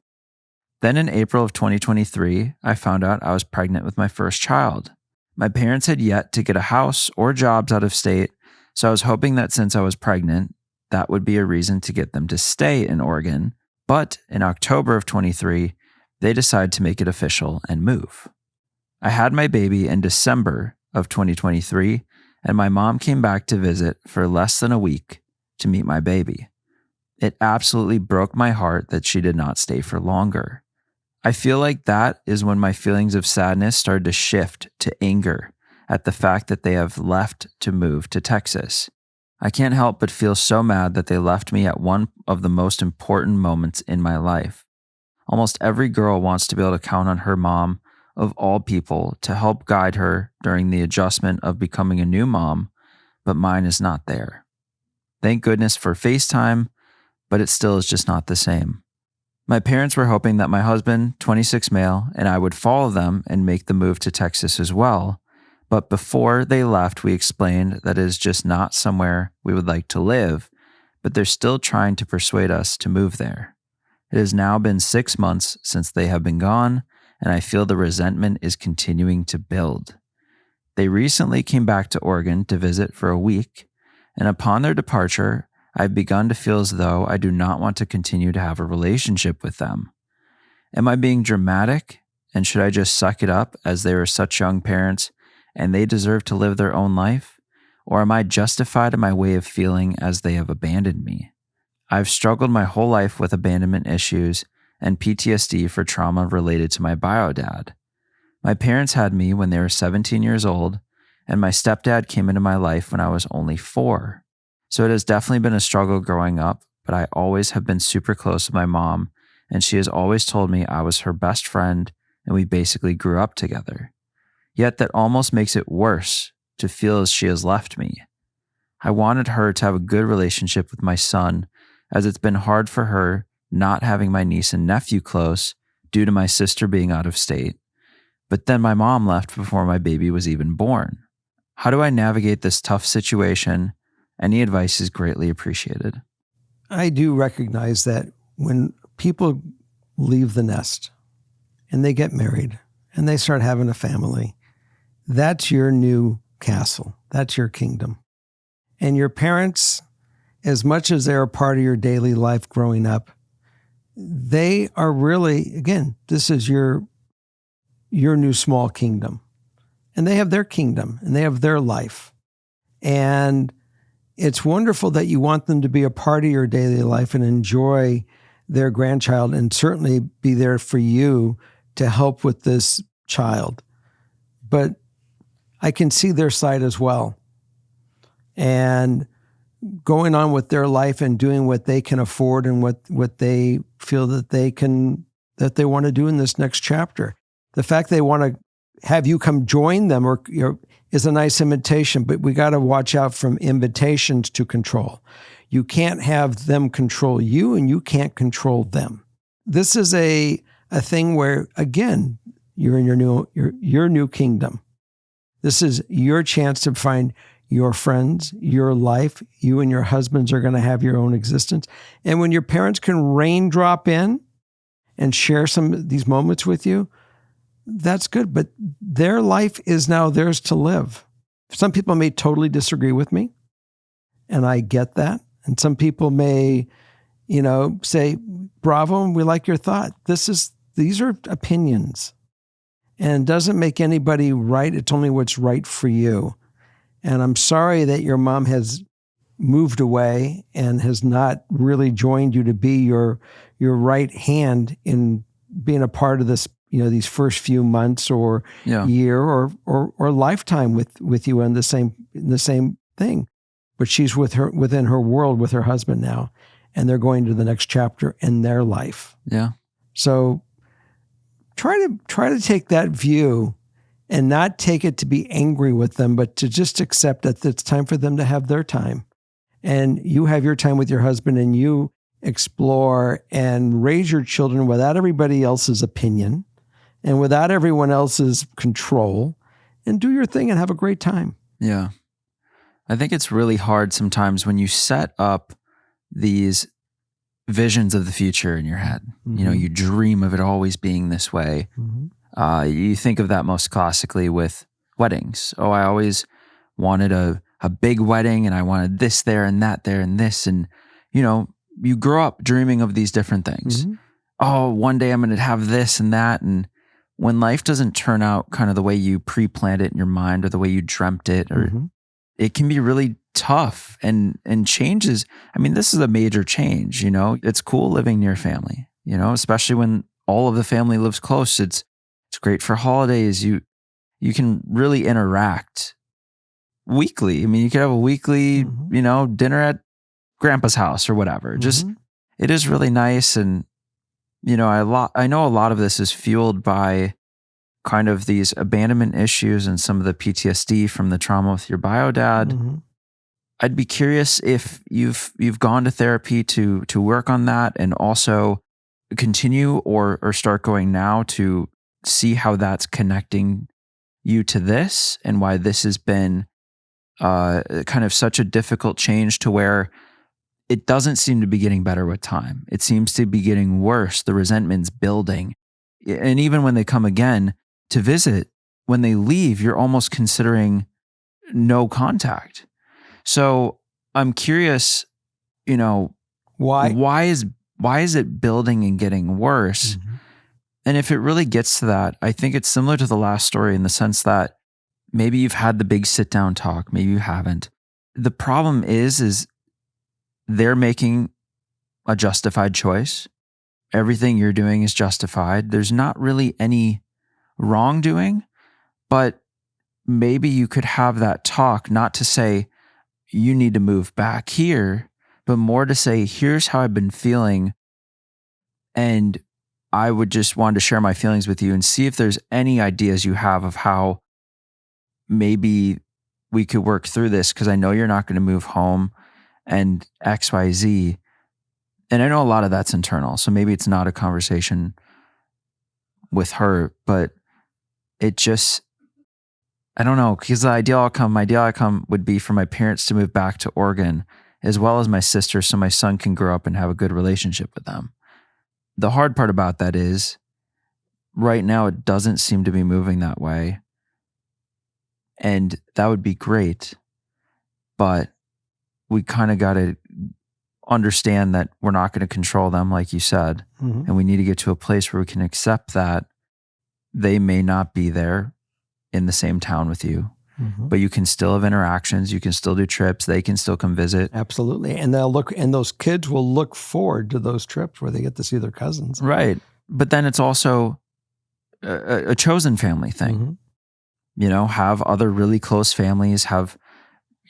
Then in April of 2023, I found out I was pregnant with my first child. My parents had yet to get a house or jobs out of state, so I was hoping that since I was pregnant, that would be a reason to get them to stay in Oregon. But in October of 23, they decided to make it official and move. I had my baby in December of 2023, and my mom came back to visit for less than a week to meet my baby. It absolutely broke my heart that she did not stay for longer. I feel like that is when my feelings of sadness started to shift to anger at the fact that they have left to move to Texas. I can't help but feel so mad that they left me at one of the most important moments in my life. Almost every girl wants to be able to count on her mom, of all people, to help guide her during the adjustment of becoming a new mom, but mine is not there. Thank goodness for FaceTime, but it still is just not the same. My parents were hoping that my husband, 26 male, and I would follow them and make the move to Texas as well. But before they left, we explained that it is just not somewhere we would like to live, but they're still trying to persuade us to move there. It has now been 6 months since they have been gone, and I feel the resentment is continuing to build. They recently came back to Oregon to visit for a week, and upon their departure, I've begun to feel as though I do not want to continue to have a relationship with them. Am I being dramatic, and should I just suck it up as they were such young parents and they deserve to live their own life? Or am I justified in my way of feeling as they have abandoned me? I've struggled my whole life with abandonment issues and PTSD for trauma related to my bio dad. My parents had me when they were 17 years old, and my stepdad came into my life when I was only 4. So it has definitely been a struggle growing up, but I always have been super close with my mom, and she has always told me I was her best friend, and we basically grew up together. Yet that almost makes it worse to feel as she has left me. I wanted her to have a good relationship with my son, as it's been hard for her not having my niece and nephew close due to my sister being out of state. But then my mom left before my baby was even born. How do I navigate this tough situation? Any advice is greatly appreciated. I do recognize that when people leave the nest and they get married and they start having a family, that's your new castle. That's your kingdom. And your parents, as much as they're a part of your daily life growing up, they are really, again, this is your new small kingdom. And they have their kingdom and they have their life. And it's wonderful that you want them to be a part of your daily life and enjoy their grandchild and certainly be there for you to help with this child. But I can see their side as well. And going on with their life and doing what they can afford and what they feel that they want to do in this next chapter. The fact they want to have you come join them is a nice invitation, but we got to watch out from invitations to control. You can't have them control you, and you can't control them. This is a thing where, again, you're in your new kingdom. This is your chance to find your friends, your life. You and your husbands are going to have your own existence. And when your parents can raindrop in and share some of these moments with you, that's good. But their life is now theirs to live. Some people may totally disagree with me, and I get that. And some people may, say, bravo, we like your thought. These are opinions. And it doesn't make anybody right. It's only what's right for you. And I'm sorry that your mom has moved away and has not really joined you to be your right hand in being a part of this, these first few months or year or lifetime with you in the same thing. But she's within her world with her husband now, and they're going to the next chapter in their life. Yeah. So try to take that view and not take it to be angry with them, but to just accept that it's time for them to have their time. And you have your time with your husband, and you explore and raise your children without everybody else's opinion and without everyone else's control, and do your thing and have a great time. Yeah. I think it's really hard sometimes when you set up these visions of the future in your head. Mm-hmm. You know, you dream of it always being this way. Mm-hmm. You think of that most classically with weddings. Oh, I always wanted a big wedding, and I wanted this there and that there and this. And, you know, you grow up dreaming of these different things. Mm-hmm. Oh, one day I'm going to have this and that. And when life doesn't turn out kind of the way you pre-planned it in your mind or the way you dreamt it, or Mm-hmm. it can be really tough and changes. I mean, this is a major change, you know. It's cool living near family, you know, especially when all of the family lives close. It's great for holidays. You can really interact weekly. I mean, you could have a weekly, Mm-hmm. you know, dinner at grandpa's house or whatever. Just, Mm-hmm. it is really nice. And, you know, I know a lot of this is fueled by kind of these abandonment issues and some of the PTSD from the trauma with your bio dad. Mm-hmm. I'd be curious if you've gone to therapy to work on that, and also continue or start going now to see how that's connecting you to this, and why this has been kind of such a difficult change to where it doesn't seem to be getting better with time. It seems to be getting worse. The resentment's building. And even when they come again to visit, when they leave, you're almost considering no contact. So I'm curious, you know, why is it building and getting worse? Mm-hmm. And if it really gets to that, I think it's similar to the last story in the sense that maybe you've had the big sit down talk, maybe you haven't. The problem is they're making a justified choice. Everything you're doing is justified. There's not really any wrongdoing, but maybe you could have that talk, not to say you need to move back here, but more to say, here's how I've been feeling. And I would just want to share my feelings with you and see if there's any ideas you have of how maybe we could work through this, because I know you're not going to move home and XYZ. And I know a lot of that's internal. So maybe it's not a conversation with her, but it just, I don't know, because my ideal outcome would be for my parents to move back to Oregon, as well as my sister, so my son can grow up and have a good relationship with them. The hard part about that is right now it doesn't seem to be moving that way. And that would be great, but we kind of got to understand that we're not going to control them, like you said. Mm-hmm. And we need to get to a place where we can accept that they may not be there in the same town with you, Mm-hmm. but you can still have interactions. You can still do trips. They can still come visit. Absolutely. And those kids will look forward to those trips where they get to see their cousins. Right. But then it's also a chosen family thing. Mm-hmm. You know, have other really close families, have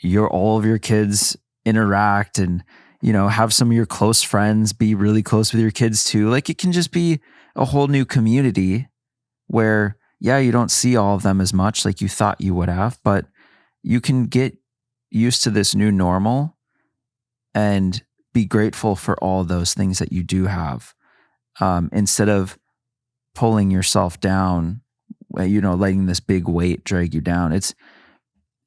all of your kids interact, and, you know, have some of your close friends be really close with your kids too. Like, it can just be a whole new community where, yeah, you don't see all of them as much like you thought you would have, but you can get used to this new normal and be grateful for all those things that you do have, instead of pulling yourself down, you know, letting this big weight drag you down. It's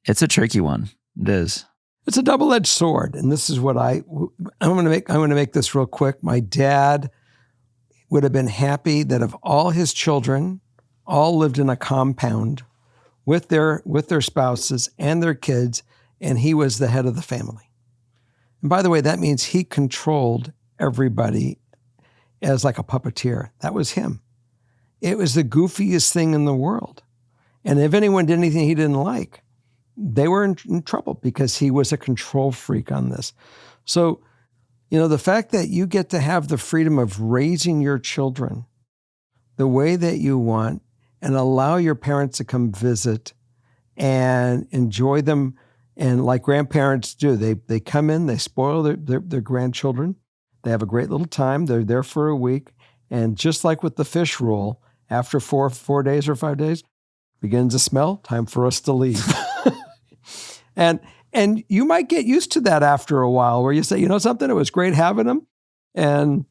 a tricky one. It is. It's a double-edged sword, and this is what I'm going to make this real quick. My dad would have been happy that if all his children all lived in a compound with their spouses and their kids, and he was the head of the family. And by the way, that means he controlled everybody as like a puppeteer. That was him. It was the goofiest thing in the world. And if anyone did anything he didn't like, they were in trouble, because he was a control freak on this. So, you know, the fact that you get to have the freedom of raising your children the way that you want and allow your parents to come visit and enjoy them, and like grandparents do, they come in, they spoil their grandchildren. They have a great little time. They're there for a week. And just like with the fish roll, after 4 days or 5 days, begins to smell, time for us to leave. And you might get used to that after a while, where you say, you know something, it was great having them, and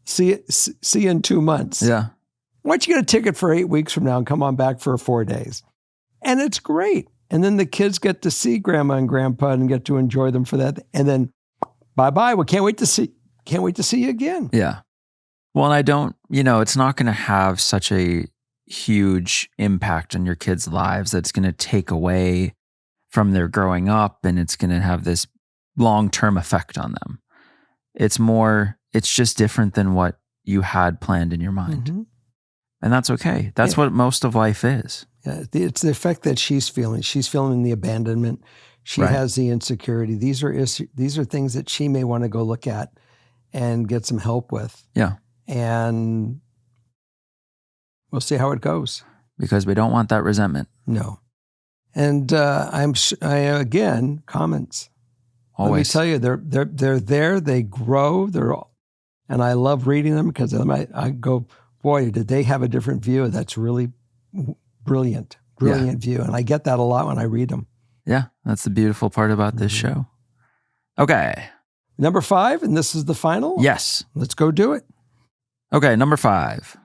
see you in 2 months. Yeah. Why don't you get a ticket for 8 weeks from now and come on back for 4 days? And it's great. And then the kids get to see grandma and grandpa and get to enjoy them for that. And then bye-bye. We can't wait to see you again. Yeah. Well, and I don't, it's not going to have such a huge impact on your kids' lives that's going to take away from their growing up, and it's going to have this long-term effect on them. It's just different than what you had planned in your mind. Mm-hmm. And that's okay. That's what most of life is. Yeah, it's the effect that she's feeling. She's feeling the abandonment. She has the insecurity. These are things that she may want to go look at and get some help with. Yeah. And we'll see how it goes. Because we don't want that resentment. No. And again, comments. Always. Let me tell you, they're there. They grow. And I love reading them because I go, boy, did they have a different view? That's really brilliant view. And I get that a lot when I read them. Yeah, that's the beautiful part about this show. Okay. Number 5, and this is the final? Yes. Let's go do it. Okay, number 5.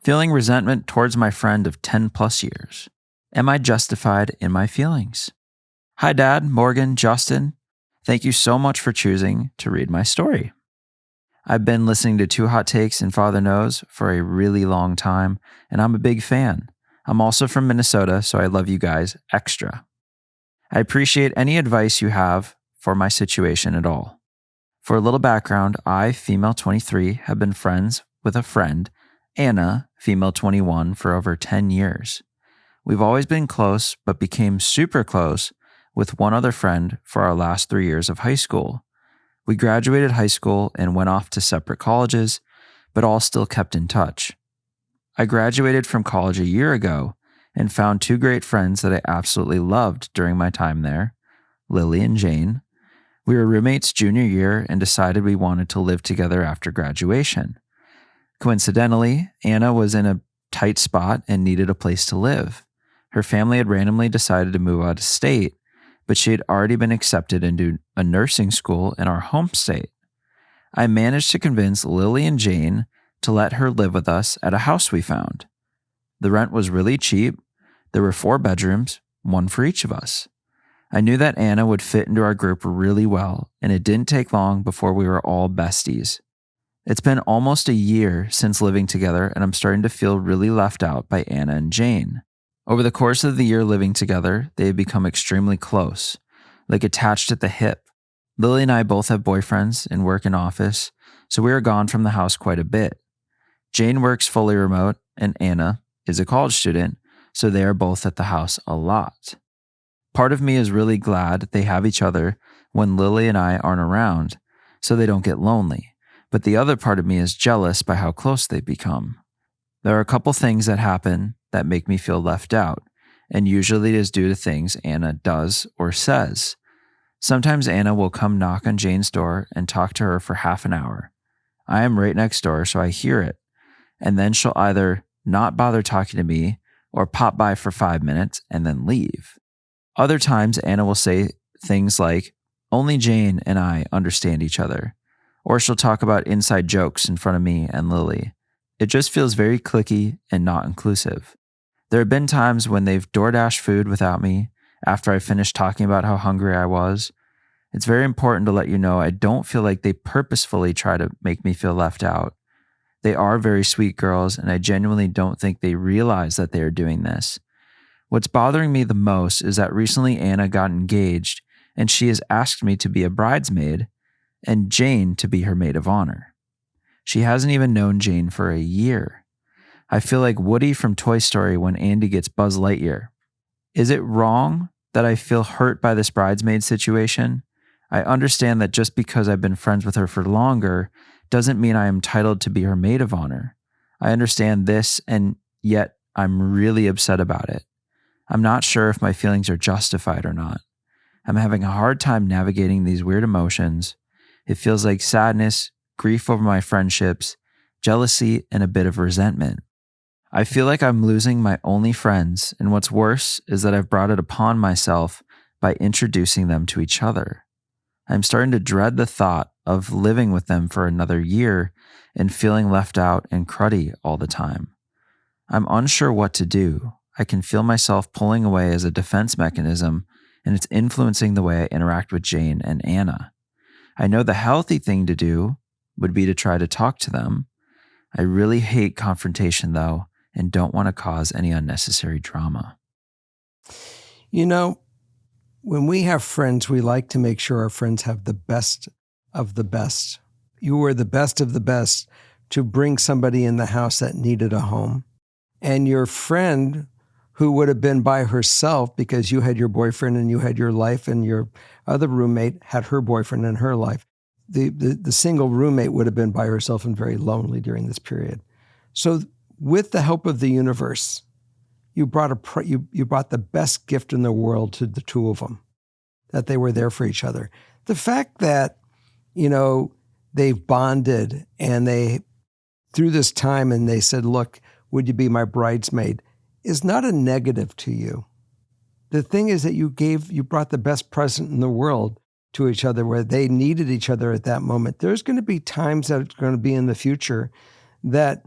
Feeling resentment towards my friend of 10 plus years. Am I justified in my feelings? Hi, Dad, Morgan, Justin. Thank you so much for choosing to read my story. I've been listening to Two Hot Takes and Father Knows for a really long time, and I'm a big fan. I'm also from Minnesota, so I love you guys extra. I appreciate any advice you have for my situation at all. For a little background, I, female 23, have been friends with a friend, Anna, female 21, for over 10 years. We've always been close, but became super close with one other friend for our last 3 years of high school. We graduated high school and went off to separate colleges, but all still kept in touch. I graduated from college a year ago and found 2 great friends that I absolutely loved during my time there, Lily and Jane. We were roommates junior year and decided we wanted to live together after graduation. Coincidentally, Anna was in a tight spot and needed a place to live. Her family had randomly decided to move out of state, but she had already been accepted into a nursing school in our home state. I managed to convince Lily and Jane to let her live with us at a house we found. The rent was really cheap. There were 4 bedrooms, 1 for each of us. I knew that Anna would fit into our group really well, and it didn't take long before we were all besties. It's been almost a year since living together, and I'm starting to feel really left out by Anna and Jane. Over the course of the year living together, they have become extremely close, like attached at the hip. Lily and I both have boyfriends and work in office, so we are gone from the house quite a bit. Jane works fully remote, and Anna is a college student, so they are both at the house a lot. Part of me is really glad they have each other when Lily and I aren't around, so they don't get lonely. But the other part of me is jealous by how close they've become. There are a couple things that happen that make me feel left out, and usually it is due to things Anna does or says. Sometimes Anna will come knock on Jane's door and talk to her for half an hour. I am right next door, so I hear it, and then she'll either not bother talking to me or pop by for 5 minutes and then leave. Other times, Anna will say things like, "Only Jane and I understand each other," or she'll talk about inside jokes in front of me and Lily. It just feels very cliquey and not inclusive. There have been times when they've DoorDashed food without me after I finished talking about how hungry I was. It's very important to let you know I don't feel like they purposefully try to make me feel left out. They are very sweet girls, and I genuinely don't think they realize that they are doing this. What's bothering me the most is that recently Anna got engaged, and she has asked me to be a bridesmaid and Jane to be her maid of honor. She hasn't even known Jane for a year. I feel like Woody from Toy Story when Andy gets Buzz Lightyear. Is it wrong that I feel hurt by this bridesmaid situation? I understand that just because I've been friends with her for longer doesn't mean I am entitled to be her maid of honor. I understand this, and yet I'm really upset about it. I'm not sure if my feelings are justified or not. I'm having a hard time navigating these weird emotions. It feels like sadness, grief over my friendships, jealousy, and a bit of resentment. I feel like I'm losing my only friends, and what's worse is that I've brought it upon myself by introducing them to each other. I'm starting to dread the thought of living with them for another year and feeling left out and cruddy all the time. I'm unsure what to do. I can feel myself pulling away as a defense mechanism, and it's influencing the way I interact with Jane and Anna. I know the healthy thing to do would be to try to talk to them. I really hate confrontation, though, and don't want to cause any unnecessary drama. You know, when we have friends, we like to make sure our friends have the best of the best. You were the best of the best to bring somebody in the house that needed a home. And your friend, who would have been by herself because you had your boyfriend and you had your life, and your other roommate had her boyfriend and her life, the single roommate would have been by herself and very lonely during this period. So with the help of the universe, you brought you brought the best gift in the world to the two of them, that they were there for each other. The fact that, you know, they've bonded and they, through this time, and they said, look, would you be my bridesmaid, is not a negative to you. The thing is that you brought the best present in the world to each other, where they needed each other at that moment. There's going to be times that it's going to be in the future that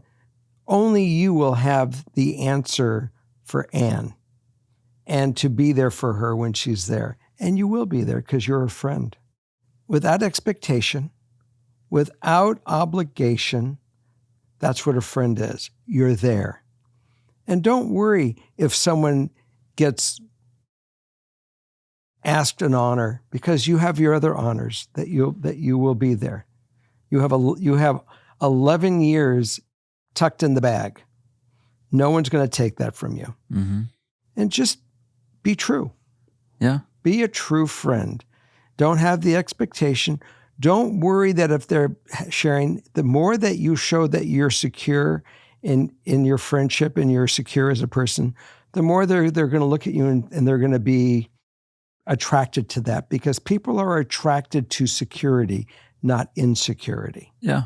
only you will have the answer for Anne and to be there for her when she's there. And you will be there because you're a friend. Without expectation, without obligation, that's what a friend is. You're there. And don't worry if someone gets asked an honor, because you have your other honors that you will be there. You have 11 years tucked in the bag. No one's going to take that from you. Mm-hmm. And just be true. Yeah. Be a true friend. Don't have the expectation. Don't worry that if they're sharing, the more that you show that you're secure in your friendship and you're secure as a person, the more they're going to look at you and they're going to be attracted to that, because people are attracted to security, not insecurity. Yeah.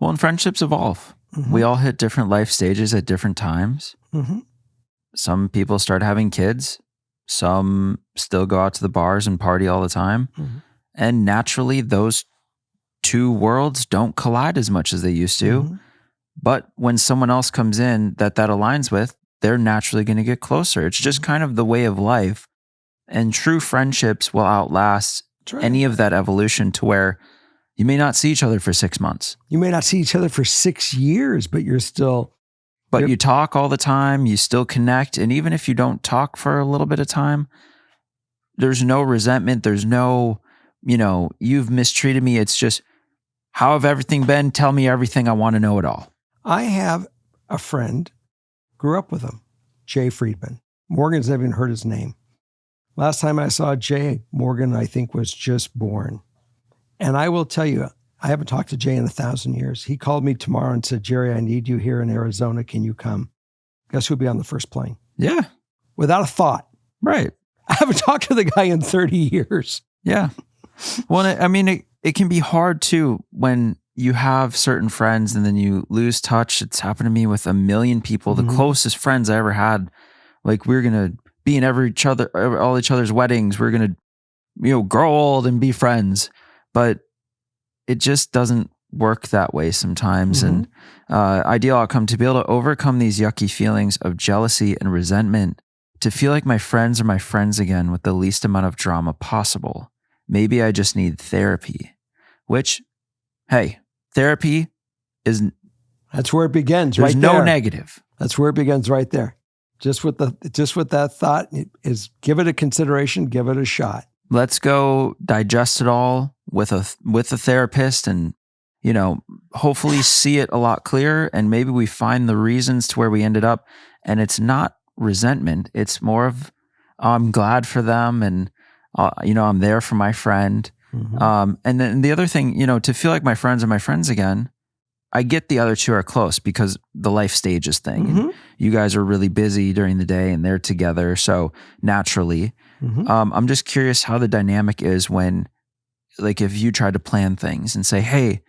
Well, and friendships evolve. Mm-hmm. We all hit different life stages at different times. Mm-hmm. Some people start having kids. Some still go out to the bars and party all the time. Mm-hmm. And naturally, those two worlds don't collide as much as they used to. Mm-hmm. But when someone else comes in that aligns with, they're naturally going to get closer. It's just kind of the way of life. And true friendships will outlast any of that evolution, to where you may not see each other for 6 months. You may not see each other for 6 years, but you're still... But you talk all the time, you still connect. And even if you don't talk for a little bit of time, there's no resentment. There's no, you've mistreated me. It's just, how have everything been? Tell me everything. I want to know it all. I have a friend, grew up with him, Jay Friedman. Morgan's never even heard his name. Last time I saw Jay, Morgan, I think, was just born. And I will tell you, I haven't talked to Jay in 1,000 years. He called me tomorrow and said, Jerry, I need you here in Arizona. Can you come? Guess who'll be on the first plane? Yeah. Without a thought. Right. I haven't talked to the guy in 30 years. Yeah. Well, it can be hard too when you have certain friends and then you lose touch. It's happened to me with a million people. The closest friends I ever had, like, we're going to be in all each other's weddings. We're going to, grow old and be friends. But it just doesn't work that way sometimes. And ideal outcome, to be able to overcome these yucky feelings of jealousy and resentment, to feel like my friends are my friends again with the least amount of drama possible. Maybe I just need therapy, which, hey, therapy is... That's where it begins, right there. There's no negative. That's where it begins, right there. Just with that thought is, give it a consideration, give it a shot. Let's go digest it all with a therapist, and hopefully see it a lot clearer. And maybe we find the reasons to where we ended up, and it's not resentment. It's more of, I'm glad for them, and I'm there for my friend. Mm-hmm. And then the other thing, to feel like my friends are my friends again. I get the other two are close because the life stages thing. Mm-hmm. And you guys are really busy during the day and they're together. So naturally, I'm just curious how the dynamic is when, like, if you try to plan things and say, hey,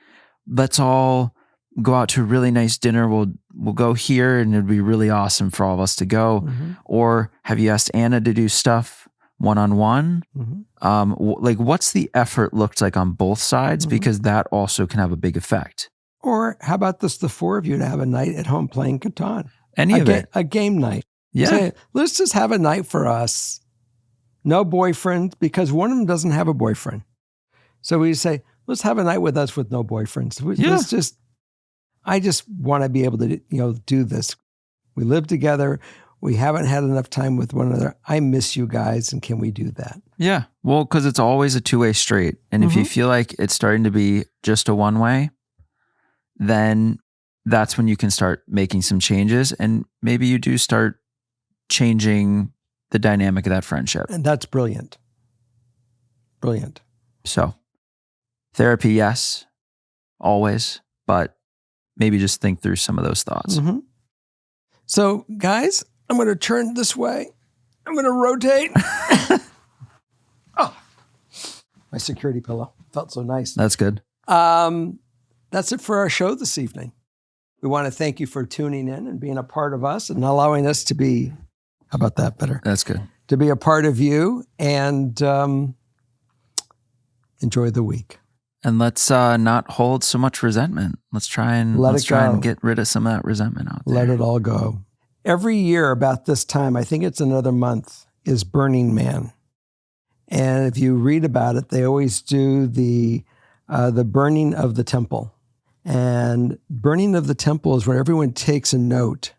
let's all go out to a really nice dinner. We'll go here and it'd be really awesome for all of us to go. Mm-hmm. Or have you asked Anna to do stuff one-on-one? Mm-hmm. What's the effort looked like on both sides? Mm-hmm. Because that also can have a big effect. Or how about the four of you to have a night at home playing Catan? Any of it. A game night. Yeah. Say, let's just have a night for us. No boyfriend, because one of them doesn't have a boyfriend. So we say, let's have a night with us with no boyfriends. I just want to be able to, do this. We live together. We haven't had enough time with one another. I miss you guys. And can we do that? Yeah. Well, because it's always a two-way street. And if you feel like it's starting to be just a one-way, then that's when you can start making some changes. And maybe you do start changing the dynamic of that friendship. And that's brilliant. Brilliant. So therapy, yes, always, but maybe just think through some of those thoughts. Mm-hmm. So guys, I'm going to turn this way. I'm going to rotate. Oh, my security pillow. Felt so nice. That's good. That's it for our show this evening. We want to thank you for tuning in and being a part of us and allowing us to be, how about that better? That's good. To be a part of you and enjoy the week. And let's not hold so much resentment. Let's try and get rid of some of that resentment out there. Let it all go. Every year about this time, I think it's another month, is Burning Man. And if you read about it, they always do the burning of the temple. And burning of the temple is when everyone takes a note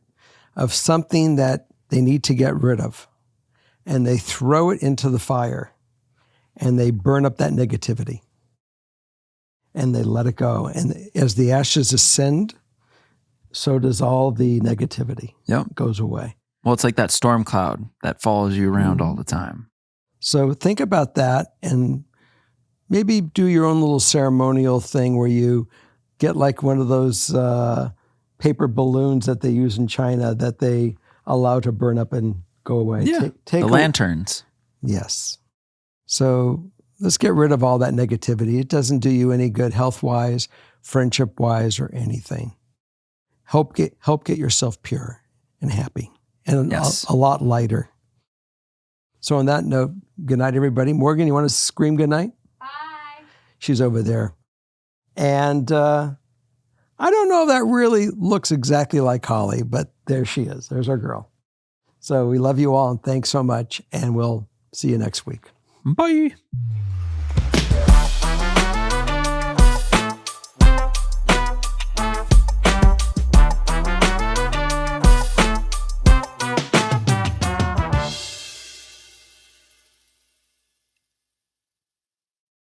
of something that they need to get rid of. And they throw it into the fire. And they burn up that negativity. And they let it go. And as the ashes ascend, so does all the negativity. Yep. It goes away. Well, it's like that storm cloud that follows you around all the time. So think about that and maybe do your own little ceremonial thing where you get like one of those paper balloons that they use in China that they allow to burn up and go away. Yeah, the lanterns. Yes. So let's get rid of all that negativity. It doesn't do you any good health-wise, friendship-wise, or anything. Help get yourself pure and happy and a lot lighter. So on that note, good night, everybody. Morgan, you want to scream good night? Bye. She's over there. And I don't know if that really looks exactly like Holly, but there she is. There's our girl. So we love you all and thanks so much. And we'll see you next week. Bye.